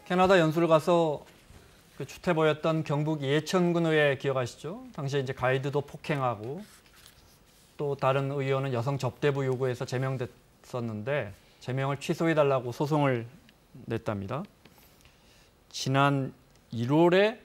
캐나다 연수를 가서 그 추태보였던 경북 예천군 의회 기억하시죠? 당시에 이제 가이드도 폭행하고 또 다른 의원은 여성 접대부 요구해서 제명됐었는데 제명을 취소해달라고 소송을 냈답니다. 지난 1월에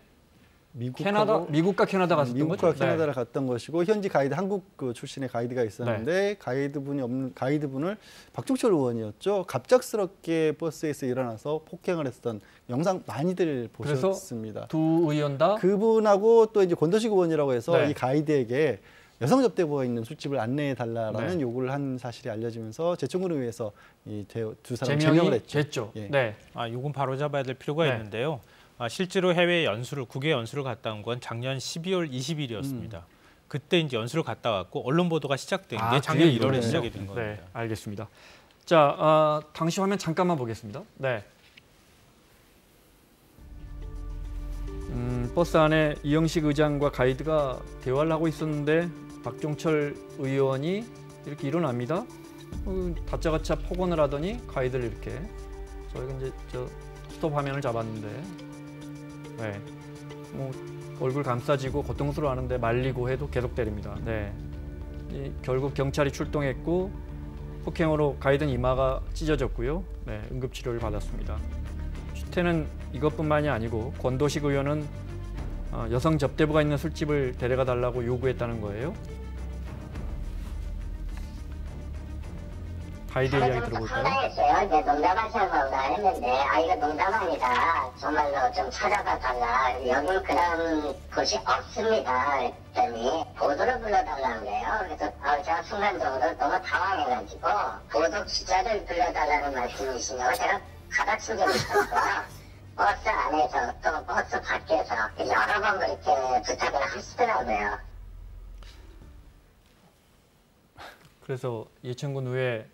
미국과 캐나다 갔었던 거죠? 미국과 캐나다를 갔던 것이고 현지 가이드 한국 출신의 가이드가 있었는데 네. 가이드분을 박종철 의원이었죠. 갑작스럽게 버스에서 일어나서 폭행을 했던 영상 많이들 보셨습니다. 두 의원 다 그분하고 또 이제 권도식 의원이라고 해서 네. 이 가이드에게 여성 접대부가 있는 술집을 안내해 달라라는 네. 요구를 한 사실이 알려지면서 제천군 의회에서 이 두 사람 제명이 제명을 했죠. 됐죠. 예. 네. 이건 바로 잡아야 될 필요가 네. 있는데요. 실제로 해외 연수를 국외 연수를 갔다 온 건 작년 12월 20일이었습니다. 그때 이제 연수를 갔다 왔고 언론 보도가 시작된 게 작년 1월에 네. 시작이 된 네, 겁니다. 알겠습니다. 자, 당시 화면 잠깐만 보겠습니다. 네. 버스 안에 이영식 의장과 가이드가 대화를 하고 있었는데 박종철 의원이 이렇게 일어납니다. 다짜고짜 폭언을 하더니 가이드를 이렇게 저희가 이제 스톱 화면을 잡았는데 네. 뭐 얼굴 감싸지고 고통스러워하는데 말리고 해도 계속 때립니다. 네. 결국 경찰이 출동했고 폭행으로 가이드는 이마가 찢어졌고요. 네, 응급치료를 받았습니다. 추태는 이것뿐만이 아니고 권도식 의원은 여성 접대부가 있는 술집을 데려가 달라고 요구했다는 거예요. 가이드 이야기 들어볼까요? 황당했어요. 이제 농담하셔서 했는데 이거 농담 아니다. 정말로 좀 찾아봐 달라. 여기 그런 곳이 없습니다. 그랬더니 보도를 불러달라고 그래요. 그래서 제가 순간적으로 너무 당황해가지고 보도 기자를 불러달라는 말씀이시냐고 제가 받아친 적이 있었어요. 버스 안에서 또 버스 밖에서 여러 번 그렇게 부탁을 하시더라고요. 그래서 예천군 의회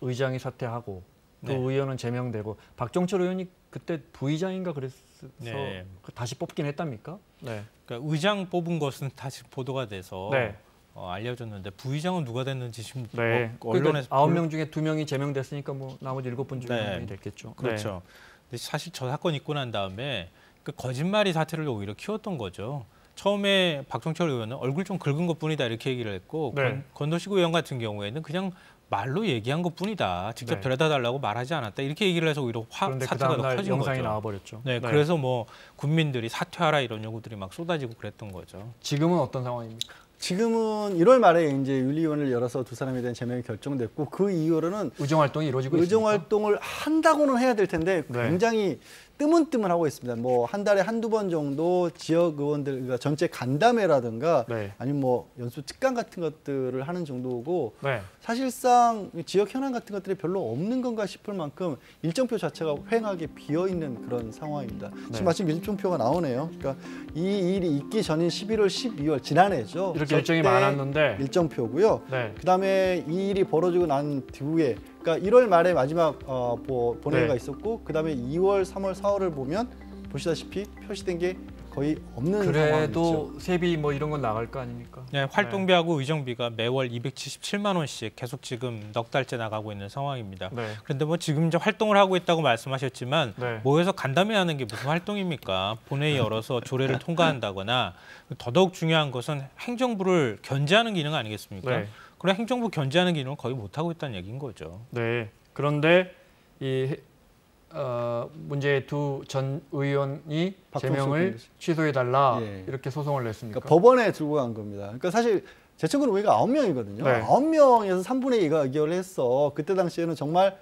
의장이 사퇴하고 또 네. 의원은 제명되고 박종철 의원이 그때 부의장인가 그래서 네. 다시 뽑긴 했답니까? 네. 그러니까 의장 뽑은 것은 다시 보도가 돼서 네. 알려졌는데 부의장은 누가 됐는지 지금 네. 언론에서 9명 중에 2명이 제명됐으니까 뭐 나머지 7분 중에 네. 1명이 됐겠죠. 그렇죠. 근데 사실 저 사건 있고 난 다음에 그 거짓말이 사태를 오히려 키웠던 거죠. 처음에 박종철 의원은 얼굴 좀 긁은 것뿐이다 이렇게 얘기를 했고 네. 권도식 의원 같은 경우에는 그냥 말로 얘기한 것뿐이다. 직접 네. 데려다 달라고 말하지 않았다. 이렇게 얘기를 해서 오히려 그런데 그 사태가 더 다음날 커진 영상이 거죠. 나와버렸죠. 네, 그래서 뭐 국민들이 사퇴하라 이런 요구들이 막 쏟아지고 그랬던 거죠. 지금은 어떤 상황입니까? 지금은 1월 말에 이제 윤리위원회를 열어서 두 사람에 대한 제명이 결정됐고 그 이후로는 의정 활동이 이루어지고 있습니까? 의정 활동을 한다고는 해야 될 텐데 네. 굉장히 뜨문뜨문하고 있습니다. 뭐 한 달에 한두 번 정도 지역 의원들 그러니까 전체 간담회라든가 네. 아니면 뭐 연수 특강 같은 것들을 하는 정도고 네. 사실상 지역 현안 같은 것들이 별로 없는 건가 싶을 만큼 일정표 자체가 휑하게 비어 있는 그런 상황입니다. 지금 마침 일정표가 나오네요. 그러니까 이 일이 있기 전인 11월, 12월 지난해죠. 이렇게 일정이 많았는데 일정표고요. 네. 그다음에 이 일이 벌어지고 난 뒤에 그러니까 1월 말에 마지막 본회의가 네. 있었고 그다음에 2월, 3월, 4월을 보면 보시다시피 표시된 게 거의 없는 그래도 상황이죠. 세비 뭐 이런 건 나갈 거 아닙니까? 네, 활동비하고 의정비가 매월 277만 원씩 계속 지금 넉 달째 나가고 있는 상황입니다. 네. 그런데 뭐 지금 이제 활동을 하고 있다고 말씀하셨지만 네. 모여서 간담회 하는 게 무슨 활동입니까? 본회의 열어서 조례를 통과한다거나 더더욱 중요한 것은 행정부를 견제하는 기능 아니겠습니까? 네. 그럼 행정부 견제하는 기능을 거의 못하고 있다는 얘기인 거죠. 네. 그런데 이 문제의 두 전 의원이 제명을 취소해달라 예. 이렇게 소송을 냈습니까? 그러니까 법원에 들고 간 겁니다. 그러니까 사실 제천군 의회가 9명이거든요. 네. 9명에서 3분의 2가 의결을 했어. 그때 당시에는 정말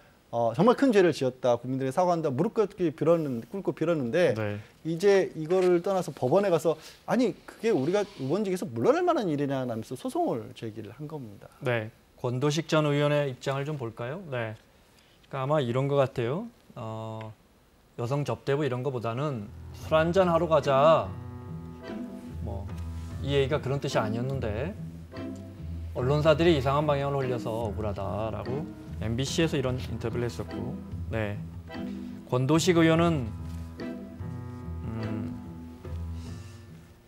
큰 죄를 지었다. 국민들에게 사과한다. 무릎 꿇고 빌었는데 네. 이제 이거를 떠나서 법원에 가서 아니 그게 우리가 의원직에서 물러날 만한 일이냐 하면서 소송을 제기를 한 겁니다. 네. 권도식 전 의원의 입장을 좀 볼까요? 네. 그러니까 아마 이런 것 같아요. 여성 접대부 이런 거보다는 술 한잔 하러 가자. 뭐 이 얘기가 그런 뜻이 아니었는데 언론사들이 이상한 방향으로 흘려서 억울하다라고 MBC에서 이런 인터뷰를 했었고, 네. 권도식 의원은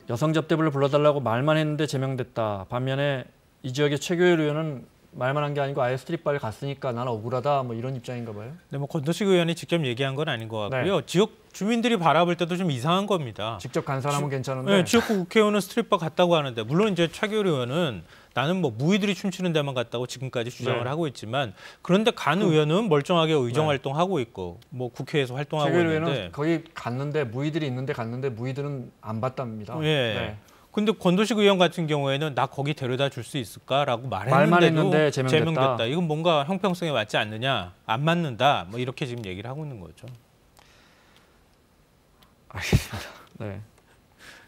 여성 접대부를 불러달라고 말만 했는데 제명됐다. 반면에 이 지역의 최교일 의원은 말만 한 게 아니고 아예 스트릿바를 갔으니까 나는 억울하다 뭐 이런 입장인가 봐요. 네, 뭐 권도식 의원이 직접 얘기한 건 아닌 것 같고요. 네. 지역 주민들이 바라볼 때도 좀 이상한 겁니다. 직접 간 사람은 괜찮은데. 네, 지역구 국회의원은 스트릿바 갔다고 하는데 물론 이제 차기열 의원은 나는 뭐 무의들이 춤추는 데만 갔다고 지금까지 주장을 네. 하고 있지만 그런데 간 의원은 멀쩡하게 의정 네. 활동하고 있고 뭐 국회에서 활동하고 최규일 있는데 의원은 거기 갔는데 무의들이 있는데 갔는데 무의들은 안 봤답니다. 예. 네. 근데 권도식 의원 같은 경우에는 나 거기 데려다 줄 수 있을까라고 말만 말했는데도 했는데 제명됐다. 이건 뭔가 형평성에 맞지 않느냐, 안 맞는다, 뭐 이렇게 지금 얘기를 하고 있는 거죠. 알겠습니다. 네.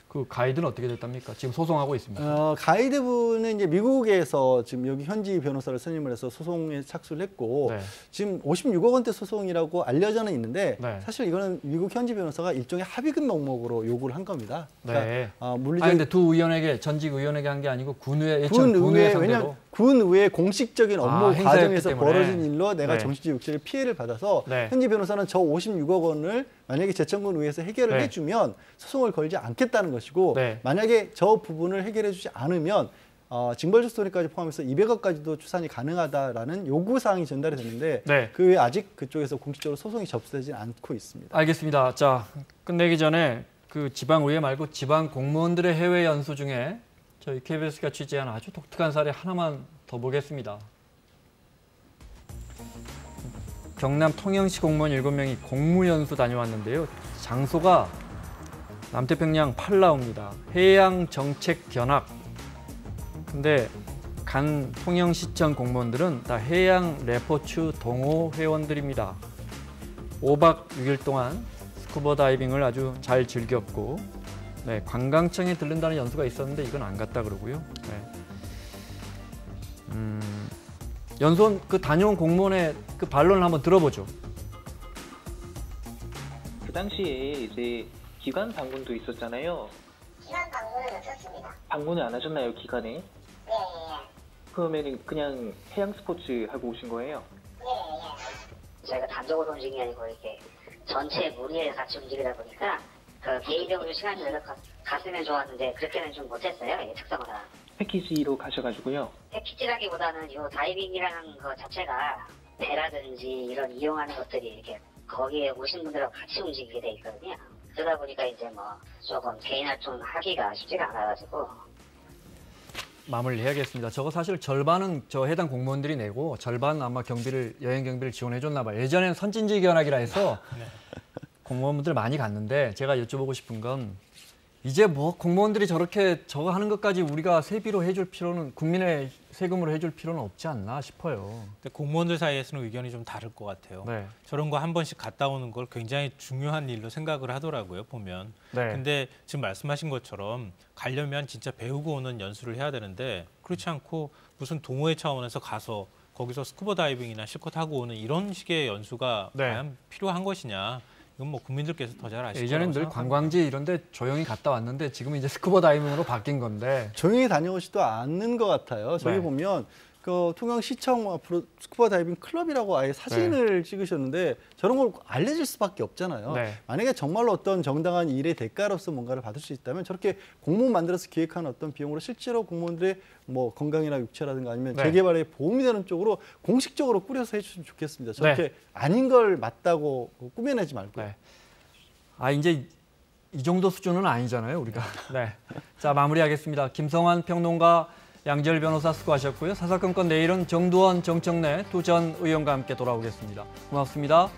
그 가이드는 어떻게 됐답니까? 지금 소송하고 있습니다. 가이드분은 이제 미국에서 지금 여기 현지 변호사를 선임을 해서 소송에 착수를 했고 네. 지금 56억 원대 소송이라고 알려져는 있는데 네. 사실 이거는 미국 현지 변호사가 일종의 합의금 명목으로 요구를 한 겁니다. 네. 물리적 아니 근데 두 의원에게 전직 의원에게 한 게 아니고 군의회 예천 군의회 군의회 상대로. 왜냐하면 군의회 공식적인 업무 행사였기 과정에서 때문에. 벌어진 일로 내가 네. 정치적 육체의 피해를 받아서 네. 현지 변호사는 저 56억 원을 만약에 제천군 의회에서 해결을 네. 해주면 소송을 걸지 않겠다는 것이고 네. 만약에 저 부분을 해결해주지 않으면 징벌적 손해까지 포함해서 200억까지도 추산이 가능하다라는 요구 사항이 전달이 됐는데 네. 그 외에 아직 그쪽에서 공식적으로 소송이 접수되지 않고 있습니다. 알겠습니다. 자, 끝내기 전에 그 지방의회 말고 지방 공무원들의 해외 연수 중에 저희 KBS가 취재한 아주 독특한 사례 하나만 더 보겠습니다. 경남 통영시 공무원 7명이 공무연수 다녀왔는데요. 장소가 남태평양 팔라우입니다. 해양정책견학. 근데 간 통영시청 공무원들은 다 해양 레포츠 동호 회원들입니다. 5박 6일 동안 스쿠버 다이빙을 아주 잘 즐겼고 네, 관광청에 들른다는 연수가 있었는데 이건 안 갔다 그러고요. 네. 연수원 그 다녀온 공무원의 그 반론을 한번 들어보죠. 그 당시에 이제 기관 방문도 있었잖아요. 기간 방문은 없었습니다. 방문을 안 하셨나요, 기간에? 예, 예, 그러면 그냥 해양 스포츠 하고 오신 거예요? 예. 예. 저희가 단독으로 움직이는 게 아니고 이렇게 전체 무리에 같이 움직이다 보니까 그 개인적으로 시간이 내서 갔으면 좋았는데 그렇게는 좀 못했어요. 이 특성상. 패키지로 가셔가지고요. 패키지라기보다는 이 다이빙이라는 것 자체가 배라든지 이런 이용하는 것들이 이렇게 거기에 오신 분들하고 같이 움직이게 돼 있거든요. 그러다 보니까 이제 뭐 조금 개인 활동 하기가 쉽지가 않아가지고. 마무리해야겠습니다. 저거 사실 절반은 저 해당 공무원들이 내고 절반 아마 여행 경비를 지원해 줬나 봐요. 예전에는 선진지 견학이라 해서 공무원분들 많이 갔는데 제가 여쭤보고 싶은 건 이제 뭐 공무원들이 저렇게 저거 하는 것까지 우리가 세비로 해줄 필요는 국민의 세금으로 해줄 필요는 없지 않나 싶어요. 근데 공무원들 사이에서는 의견이 좀 다를 것 같아요. 네. 저런 거 한 번씩 갔다 오는 걸 굉장히 중요한 일로 생각을 하더라고요, 보면. 네. 근데 지금 말씀하신 것처럼 가려면 진짜 배우고 오는 연수를 해야 되는데 그렇지 않고 무슨 동호회 차원에서 가서 거기서 스쿠버 다이빙이나 실컷 하고 오는 이런 식의 연수가 네. 과연 필요한 것이냐. 이건 뭐 국민들께서 더 잘 아실 예전엔 거라고 늘 생각합니다. 관광지 이런 데 조용히 갔다 왔는데 지금 이제 스쿠버 다이빙으로 바뀐 건데 조용히 다녀오지도 않는 것 같아요. 저기 네. 보면 그 통영시청 앞으로 스쿠버 다이빙 클럽이라고 아예 사진을 찍으셨는데 저런 걸 알려질 수밖에 없잖아요. 네. 만약에 정말로 어떤 정당한 일의 대가로서 뭔가를 받을 수 있다면 저렇게 공무원 만들어서 기획하는 어떤 비용으로 실제로 공무원들의 뭐 건강이나 육체라든가 아니면 네. 재개발에 도움이 되는 쪽으로 공식적으로 꾸려서 해주시면 좋겠습니다. 저렇게 네. 아닌 걸 맞다고 꾸며내지 말고. 네. 아 이제 이 정도 수준은 아니잖아요, 우리가. 네. 자, 마무리하겠습니다. 김성환 평론가, 양지열 변호사 수고하셨고요. 사사건건 내일은 정두원, 정청래 두 전 의원과 함께 돌아오겠습니다. 고맙습니다.